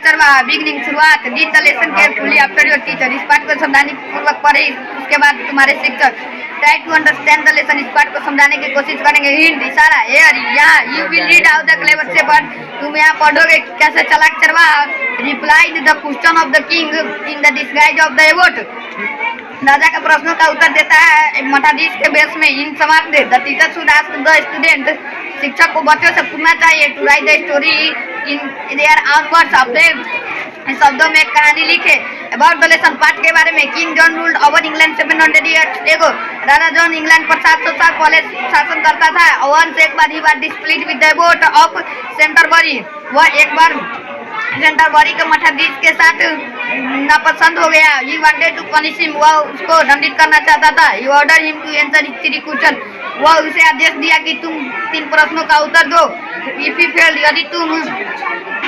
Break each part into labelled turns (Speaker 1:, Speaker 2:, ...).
Speaker 1: चरवाहा बिगनिंग शुरुआत read the lesson carefully after your teacher. इस पाठ को सावधानी पूर्वक पढ़े, उसके बाद तुम्हारे शिक्षक। Try to understand the lesson, इस पाठ को समझाने की कोशिश करेंगे। हिंट इशारा हेयर यहाँ you will read out the clever shepherd, तुम यहाँ पढ़ोगे कैसे चालाक चरवाहा। Replied the question of the king in the disguise of the abbot, राजा के प्रश्नों का उत्तर देता है मठाधीश के वेश में। इन समाप्त the teacher should ask the student, शिक्षक को बच्चों से पूछना चाहिए to write the story in their own words, अपने शब्दों में कहानी लिखे। अबाउट द लेसन, पाठ के बारे में। King John ruled over England 700 years ago, राजा जॉन इंग्लैंड पर 700 साल पहले शासन करता था। वंस एक बार he was displeased with the abbot of Canterbury, वह एक बार सेंटरबरी के मठाधीश के साथ नापसंद हो गया। He wanted to punish him, वह उसको दंडित करना चाहता था। He ordered him to answer 3 question, वह उसे आदेश दिया कि तुम 3 प्रश्नों का उत्तर दो। इफ यू फेल, यदि तुम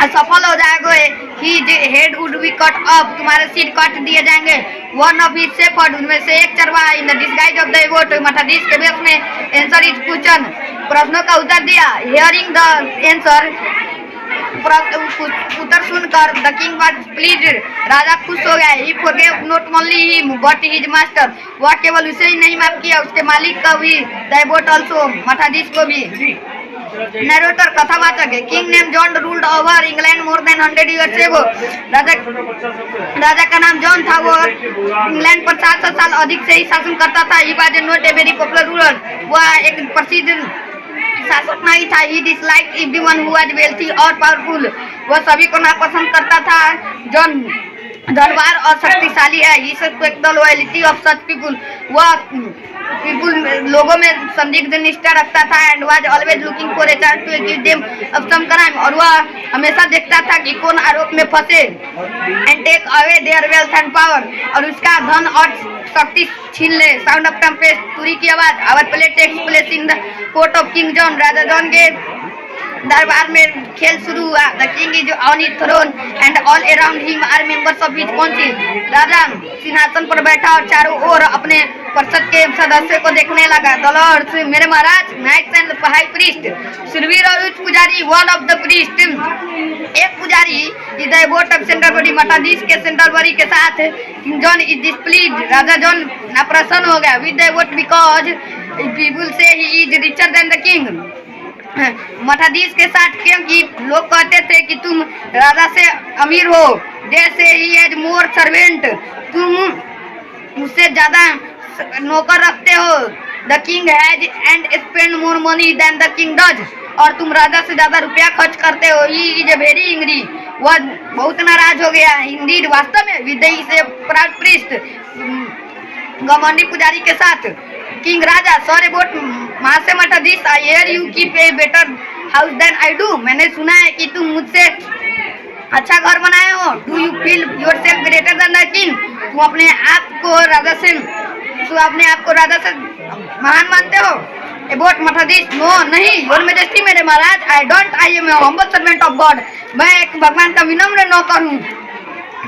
Speaker 1: असफल हो जाओगे, his head would be cut off, तुम्हारे सिर काट दिए जाएंगे। वन ऑफ हिज शेपर्ड, उनमें से एक चरवाहा in the disguise of the abbot, मठाधीश के वेश में आंसर इज क्वेश्चन, प्रश्नों का उत्तर दिया। हियरिंग द आंसर, उत्तर सुनकर द किंग वाज प्लीज्ड, राजा खुश हो गया। He forgave not only him but his master, वह केवल उसे ही नहीं माफ किया, उसके मालिक का भी, द एबोट आल्सो, मठाधीश को भी। नरेटर कथावाचक है। King name John ruled over England more than 100 years ago, राजा का नाम जॉन था, वो इंग्लैंड पर 700 साल अधिक से ही शासन करता था। He was not a very popular ruler, वह एक प्रसिद्ध शासक नहीं था। He dislike everyone who was wealthy और पावरफुल, वह सभी को नापसंद करता था। जॉन धनवान और शक्तिशाली है। He suspect the loyalty of such people, वह पीपुल लोगों में संदिग्ध निष्ठा रखता था। And was always looking for a chance to accuse them of some crime, और वह हमेशा देखता था कि कौन आरोप में फंसे। And take away their wealth and power, और उसका धन और शक्ति छीन ले। साउंड ऑफ ट्रम्पेट, तुरी की आवाज। Our play takes place in the court of king John, राजा जॉन के दरबार में खेल शुरू हुआ। The king is on his throne and all around him are members of his council, राजा सिंहासन पर बैठा और चारों ओर अपने परिषद के सदस्यों को देखने लगा। द लॉर्ड्स, मेरे महाराज, नाइट्स एंड हाई प्रीस्ट, शूरवीर और उच्च पुजारी, वन ऑफ द प्रीस्ट, एक पुजारी, is the abbot of Canterbury, मठाधीश के सेंटरबरी के साथ। किंग जॉन इज डिस्प्लीज्ड, राजा जॉन नाप्रसन्न हो गया with the abbot because people say he is richer than the king, मठाधीश के साथ, क्योंकि लोग कहते थे कि तुम राजा से अमीर हो। दे से ही एज मोर सर्वेंट, तुम उससे ज्यादा नौकर रखते हो। The king has and spend more money than the king does, और तुम राजा से ज्यादा रुपया खर्च करते हो। He is a very angry, वह बहुत नाराज हो गया। इंडीड, वास्तव में, विद से प्राउड प्रीस्ट, घमंडी पुजारी के साथ। किंग, राजा, सॉरी अबाउट महाशय मठाधीश, I hear you keep a better house than I do, मैंने सुना है कि तुम मुझसे अच्छा घर बनाए हो। Do you feel yourself greater than the king, तुम अपने आप को राजा से महान मानते हो। अबाउट मठाधीश, नो नहीं, योर मैजेस्टी, मेरे महाराज, I don't, I am a humble servant of God, मैं एक भगवान का विनम्र नौकर हूँ।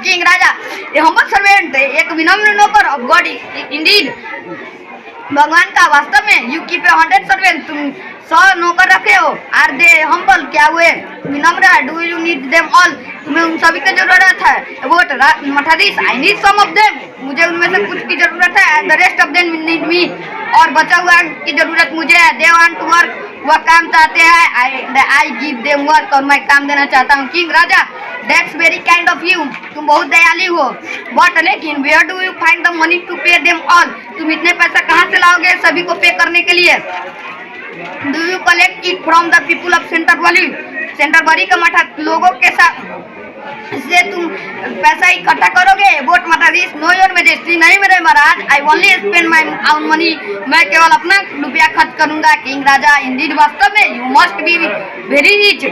Speaker 1: किंग, राजा, ए हम्बल सर्वेंट, एक विनम्र नौकर ऑफ गॉड इंडीड, भगवान का, वास्तव में। यू कीप ए 100 सर्वेंट, तुम 100 नौकर रखे हो। आर दे हम्बल, क्या हुए विनम्र है। Do you need them all, तुम्हें उन सभी की जरूरत है। अबाउट मठाधीश, I need some of them, मुझे उनमें से कुछ की जरूरत है। And the rest of them need me, और बचा हुआ की जरूरत मुझे है। दे वांट टू वर्क, वह काम चाहते हैं। आई गिव देम वर्क, और मैं काम देना चाहता हूँ। किंग, राजा, that's very kind of you, तुम बहुत दयालु हो। बट लेकिन where do you find the money to pay them all, तुम इतने पैसा कहाँ से लाओगे सभी को पे करने के लिए। Do you collect it from the people of Canterbury, Canterbury के मठा लोगों के साथ से तुम पैसा इकट्ठा करोगे। वोट मठाधीश, नो योर मैजेस्टी, नहीं मेरे महाराज, I only spend my own money, मैं केवल अपना रुपया खर्च करूंगा। किंग, राजा, इंडीड, वास्तव में, you must be very rich,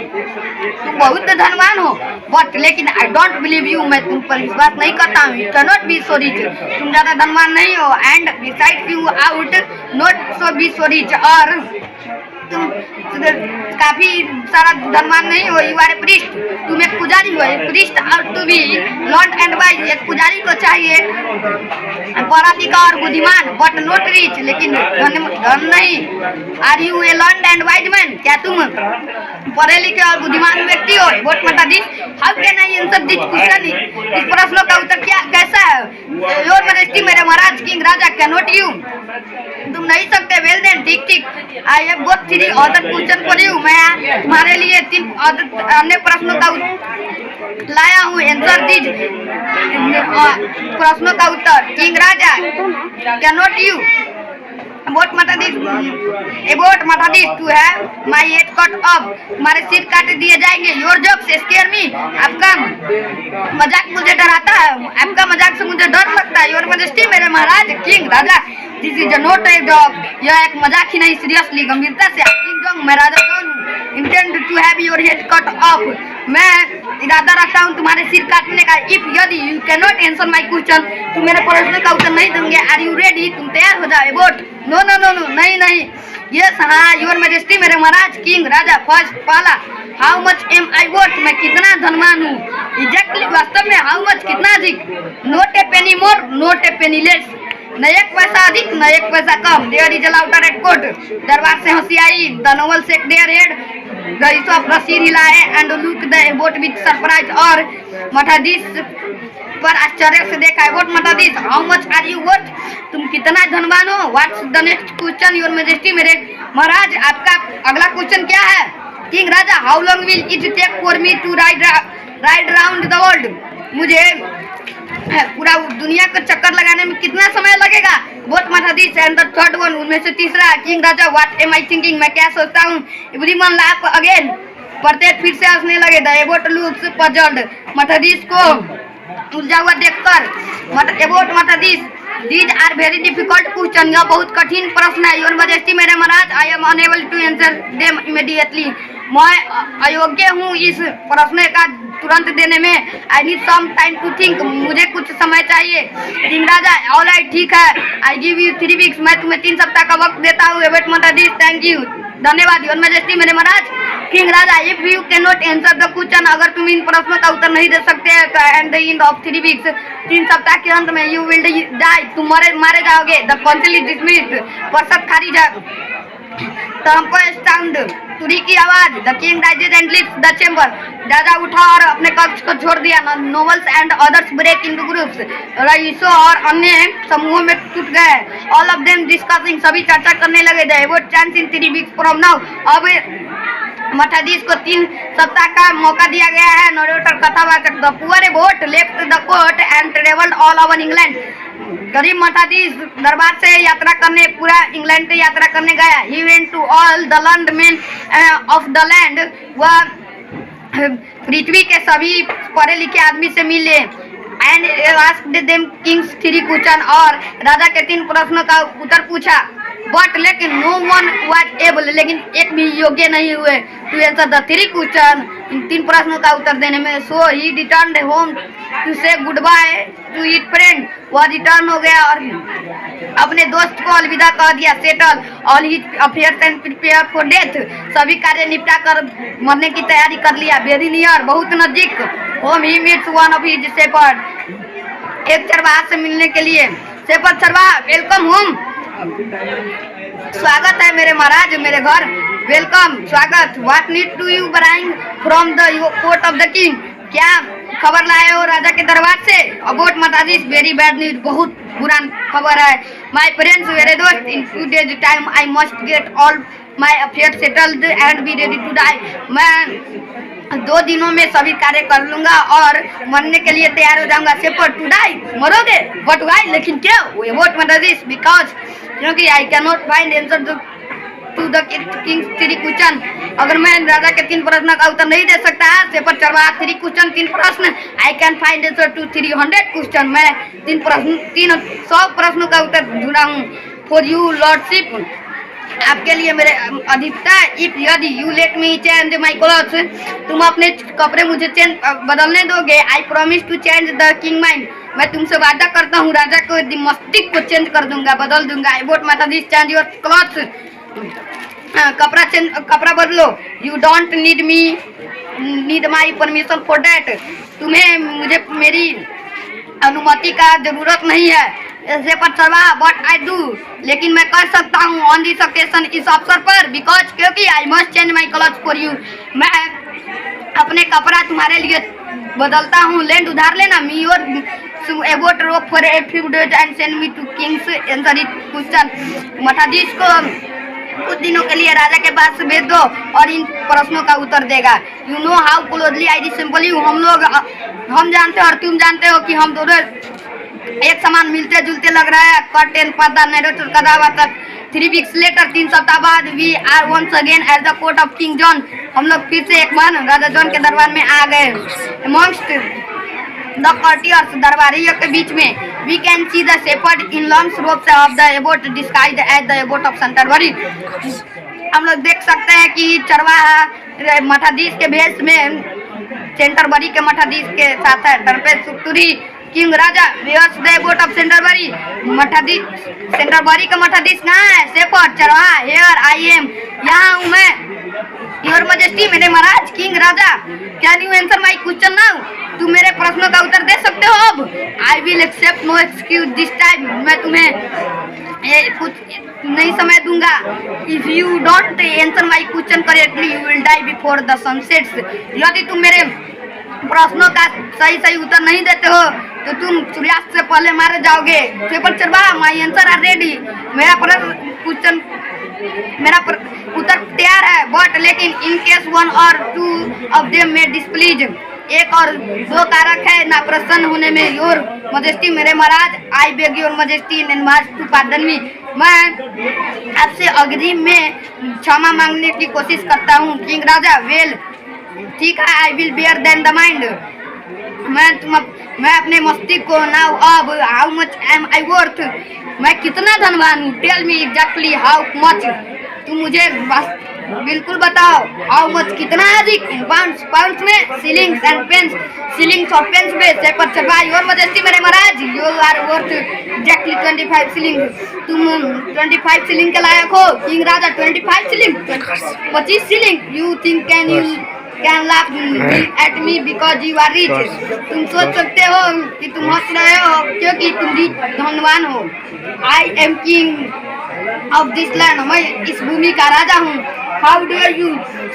Speaker 1: तुम बहुत धनवान हो। बट लेकिन आई डोंट बिलीव यू, मैं तुम पर विश्वास नहीं करता हूँ। You cannot be so rich, तुम ज्यादा धनवान नहीं हो। And besides you ought not so be so rich, और तुम काफी सारा धनवान नहीं हो, यू आर ए प्रीस्ट, तुम एक पुजारी हो, एक प्रीस्ट और to be learn and wise. एक पुजारी को चाहिए पढ़ा लिखा और बुद्धिमान बट नॉट रिच, लेकिन धन नहीं। Are you a learn and wise man, क्या तुम पढ़े लिखे और बुद्धिमान व्यक्ति हो? वोट मता this, how can I answer this question? इस प्रश्न का उत्तर क्या कैसा है? योर मैजेस्टी मेरे महाराज किंग राजा, कैन नॉट यू, तुम नहीं सकते। वेल देन, ठीक ठीक, I have got 3 other question for you, मैं तुम्हारे लिए 3 अन्य प्रश्नों का लाया हूँ। आंसर दिस प्रश्नों का उत्तर। किंग राजा, कैन नॉट यू वोट मता दिस, वोट मता दिस to have my head cut off, हमारे सिर काट दिए जाएंगे। योर जोक्स स्केयर मी, आपका मजाक मुझे डराता है, आपका मजाक से मुझे डर लगता है। योर मैजेस्टी मेरे महाराज किंग राजा, this is not a joke, यह एक मजाक ही नहीं, सीरियसली गंभीरता से। किंग जोंग, मैं राजा John intend to have your head cut off, मैं इरादा रखता हूँ तुम्हारे सिर काटने का। इफ यदि you can not answer my question, तुम मेरे प्रश्न का उत्तर नहीं देंगे। आर यू रेडी, तुम तैयार हो जाओ। What no no no no, नहीं नहीं। यस हाँ, योर मैजेस्टी मेरे महाराज किंग राजा। फर्स्ट पहला, how much am I worth, मैं कितना धनवान हूँ? एग्जैक्टली, वास्तव में, हाउ मच कितना अधिक? Not a penny more, not a penny less, न एक पैसा अधिक न एक पैसा कम। There is a laughter at court, दरबार से हंसी आई। The noble shake their head, द यूसुफ रसीद हिलाए and look the abbot with surprise, और मठाधीश पर आश्चर्य से देखा है। वोट मठाधीश, how much are you worth, तुम कितना धनवान हो? What's the next question your majesty मेरे महाराज, आपका अगला क्वेश्चन क्या है? किंग राजा, how long will it take for me to ride round the world, मुझे पूरा दुनिया का चक्कर लगाने में कितना समय लगेगा? वोट मठाधीश, एंड द थर्ड वन, उनमें से तीसरा। किंग राजा, व्हाट एम आई थिंकिंग, मैं क्या सोचता हूँ? एवरीवन लाफ अगेन, प्रत्येक फिर से हंसने लगे। द एबोट लुक्स पजल्ड, मठाधीश को उलझा हुआ देखकर। एबोट मठाधीश, these are very difficult question, यह बहुत कठिन प्रश्न है। योर मैजेस्टी मेरे महाराज, I am unable to answer them immediately, मैं अयोग्य हूँ इस प्रश्न का तुरंत देने में। I need some time to think, मुझे कुछ समय चाहिए। किंग राजा, ऑल राइट, ठीक है, आई गिव यू 3 वीक्स, मैं तुम्हें 3 सप्ताह का वक्त देता हूँ। एबोट मठाधीश, थैंक यू, धन्यवाद। योर मैजेस्टी मेरे महाराज किंग राजा, if you can not answer the question, अगर तुम इन प्रश्नों का उत्तर नहीं दे सकते तो at the end of 3 weeks, 3 सप्ताह के अंत में, यू विल डाई, तुम मारे जाओगे। द काउंसिल इज डिसमिस्ड, परिषद खारिज है। साउंड, तुरी की आवाज। The king rises and leaves the chamber, राजा उठा और अपने कक्ष को छोड़ दिया। Nobles and others break into groups, रईसों और अन्य समूहों में टूट गए। ऑल ऑफ देम डिस्कसिंग, सभी चर्चा करने लगे। The vote chance in 3 weeks from now, अब मठाधीश को 3 सप्ताह का मौका दिया गया है। नरेटर, कथावाचक, the poor vote left the court and travelled all over England, गरीब मठाधीश दरबार से यात्रा करने, पूरा इंग्लैंड से यात्रा करने गया। He went to all the learned men of the land, वह पृथ्वी के सभी पढ़े लिखे आदमी से मिले। And asked them king's 3 question, और राजा के 3 प्रश्नों का उत्तर पूछा। बट लेकिन नो वन वाज एबल, लेकिन एक भी योग्य नहीं हुए टू आंसर द 3 क्वेश्चन, इन 3 प्रश्नों का उत्तर देने में। सो ही रिटर्न्ड होम टू से good by two it friend, वह रिटर्न हो गया और अपने दोस्त को अलविदा कह दिया। Settle all his affairs and prepare for death, सभी कार्य निपटा कर मरने की तैयारी कर लिया। वेरी नियर, बहुत नजदीक। Home he meets one of his shepherd, एक चरवाहा से मिलने के लिए। शेपर्ड, चरवाहा, वेलकम होम, स्वागत है मेरे महाराज मेरे घर। वेलकम, स्वागत। What need to you bring from the court of the king, क्या खबर लाए हो राजा के दरबार से? अबाउट मठाधीश, वेरी बैड न्यूज, बहुत बुरा खबर है। माय फ्रेंड्स, मेरे दोस्त, in 2 days time I must get all my affair settled and be ready to die, मैं 2 दिनों में सभी कार्य कर लूंगा और मरने के लिए तैयार हो जाऊंगा। सेपर, टू डाई, मरोगे? बट वाई, लेकिन क्यों? अबाउट मठाधीश, बिकॉज, क्योंकि I can not find answer to the king's 3 question, अगर मैं राजा के 3 प्रश्न का उत्तर नहीं दे सकता है। सेपर, चरवाहा, 3 क्वेश्चन, 3 प्रश्न, I can find answer to 300 question, मैं 300 प्रश्नों का उत्तर ढूंढा हूँ। फॉर यू लॉर्डशिप, आपके लिए मेरे अधिकता। इफ यदि you let me change my clothes, तुम अपने कपड़े मुझे बदलने दोगे। I promise to change the king mind, मैं तुमसे वादा करता हूँ राजा को मस्तिष्क को चेंज कर दूंगा, बदल दूंगा। आई वोट मठाधीश, चेंज योर क्लॉथ्स, कपड़ा बदलो। You don't need my permission for that. तुम्हें मुझे मेरी अनुमति का जरूरत नहीं है ऐसे पर चलवा। बट आई डू, लेकिन मैं कर सकता हूँ ऑन दिस ओकेशन, इस अवसर पर, बिकॉज क्योंकि I must change my clothes for you. मैं अपने कपड़ा तुम्हारे लिए बदलता हूँ। लैंड उधार लेना। Me your abbot robe for a few days and send me to king's answer it question. मठाधीश को कुछ दिनों के लिए राजा के पास भेज दो और इन प्रश्नों का उत्तर देगा। You know how closely I resemble you. हम जानते हो और तुम जानते हो कि हम दोनों एक समान मिलते जुलते लग रहा है। कर्टेन पर्दा नैरेटर कदावातक। 3 weeks लेटर, 3 सप्ताह बाद, we are once again at the court of king John. हम लोग फिर से एक बार राजा जॉन के दरबार में आ गए। अमॉन्स्ट द कॉर्टियर्स, दरबारियों के बीच में, we can see the shepherd in long robes of the abbot disguised as the abbot of Canterbury. हम लोग देख सकते हैं कि चरवाहा मठाधीश के भेष में सेंटरबरी के मठाधीश के साथ है। टर्पे सुतुरी किंग राजा wears the abbot of Canterbury. मठाधीश सेंटरबरी का मठाधीश कहाँ है? शेपर्ड चरवाहा। हियर आई एम, यहाँ हूँ मैं। योर मजेस्टी, मेरे महाराज। किंग राजा, can you answer my question now. तुम मेरे प्रश्नों का उत्तर दे सकते हो अब। I will accept no excuse this time. मैं तुम्हें कुछ नहीं समय दूंगा। If you don't answer my question correctly you will die before the sunsets. यदि तुम मेरे प्रश्नों का सही उत्तर नहीं देते हो तो तुम सूर्यास्त से पहले मारे जाओगे। पेपर चरवाहा, माई आंसर आर रेडी। मेरा उत्तर तैयार है। बट लेकिन in case 1 or 2 of them में डिस्प्लीज, 1 और 2 कारक है नाप्रसन्न होने में। योर मजेस्टी, मेरे महाराज। I beg your majesty in march to pardon me. मैं आपसे अग्रिम में क्षमा मांगने की कोशिश करता हूँ। किंग राजा, वेल ठीक है, I will bear then the mind. मैं अपने मस्तिष्क को नाउ अब how much am I worth. मैं कितना धनवान हूँ। Tell me exactly how much. तुम मुझे बिल्कुल बताओ। हाउ मच, कितना अधिक। इन पाउंड्स में, सीलिंग्स एंड पेंस, सीलिंग्स और पेंस में। सेपर चरवाहा, योर मजेस्टी, मेरे महाराज। You are worth exactly 25 shilling. तुम 25 सीलिंग के लायक हो। किंग राजा, 25 shilling, 25 shilling. You think can laugh at me because you are rich. तुम सोच सकते हो कि तुम हंस रहे हो क्योंकि तुम धनवान हो। I am king of this land. मैं इस भूमि का राजा हूँ। How dare you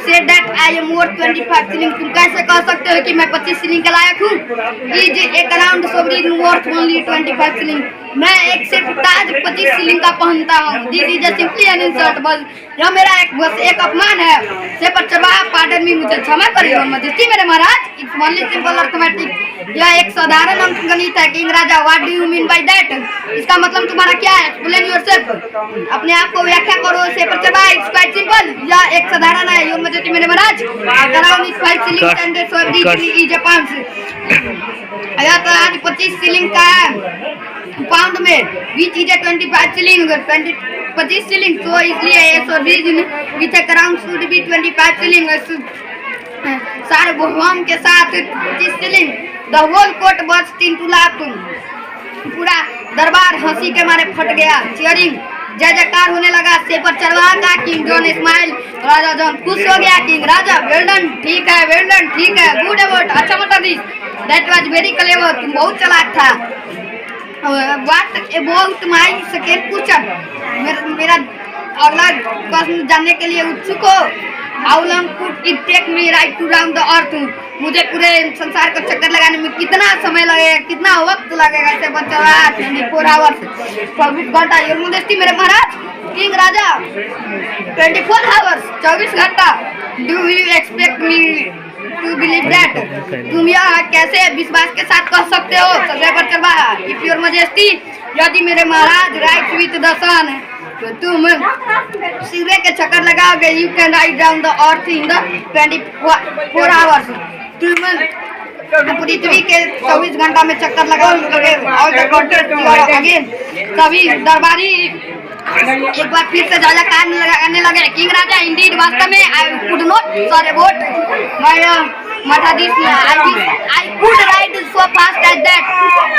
Speaker 1: say that I am worth 25 shilling. तुम कैसे कह सकते हो कि मैं 25 सीलिंग के लायक हूँ। इज एक around sovereign worth only 25 ceiling. मैं एक सिर्फ ताज 25 सीलिंग का पहनता हूँ। This is simply an insult. बस यह मेरा बस एक अपमान है। सेपर चरवाहा, पार्डन मी, मुझे क्षमा करिए मजेस्टी, मेरे महाराज। It's only simple arithmetic. यह एक साधारण अंकगणित है। किंग राजा, what do you mean by that. इसका मतलब तुम्हारा क्या है? Explain yourself. अपने आप को व्याख्या करो। सेपर चरवाहा, इट्स क्वाइट सिंपल। यह एक साधारण है। योर मजेस्टी, मेरे महाराज। Around is 5 shilling and sovereign is a pound. यह तो आज 25 सीलिंग का है पाउंड में। Which is 25 shilling, 25 shilling. तो इसलिए sovereign which around should be 25 shilling. सार्वभौम के साथ 25 shilling. The whole court burst into laugh. पूरा दरबार हंसी के मारे फट गया। चीयरिंग, जय जयकार होने लगा। सेपर चरवाहा का। King John smile. राजा जॉन खुश हो गया। किंग राजा, वेल डन, ठीक है, वेल डन, ठीक है, गुड अबाउट, अच्छा मठाधीश। That was very clever. तुम बहुत चालाक था। What about my second question. मेरा अगला प्रश्न जानने के लिए उत्सुक हो। How long could it take me right to round the earth. मुझे पूरे संसार का चक्कर लगाने में कितना समय लगेगा, कितना वक्त लगेगा? से बच्चा 24 आवर्स, 24 घंटा। योर मजेस्टी, मेरे महाराज। किंग राजा, 24 आवर्स, 24 घंटा। Do you expect me to believe that. तुम यह कैसे विश्वास के साथ कह सकते हो? सेपर चरवाहा, इफ योर मजेस्टी, यदि मेरे महाराज राइट विथ द सन, तो तुम सूर्य के चक्कर लगाओगे। You can write down the earth in the 24 hours. तुम पृथ्वी के 24 घंटा में चक्कर लगाओगे। अगेन सभी दरबारी एक बार फिर से जाजा कान लगाने लगे। किंग राजा, इंडीड, वास्तव में I could not sorry about my मठाधीश, I could ride so fast as that.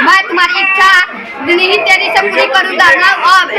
Speaker 1: मैं तुम्हारी इच्छा नहीं तेरी से पूरी करूंगा। नाउ अब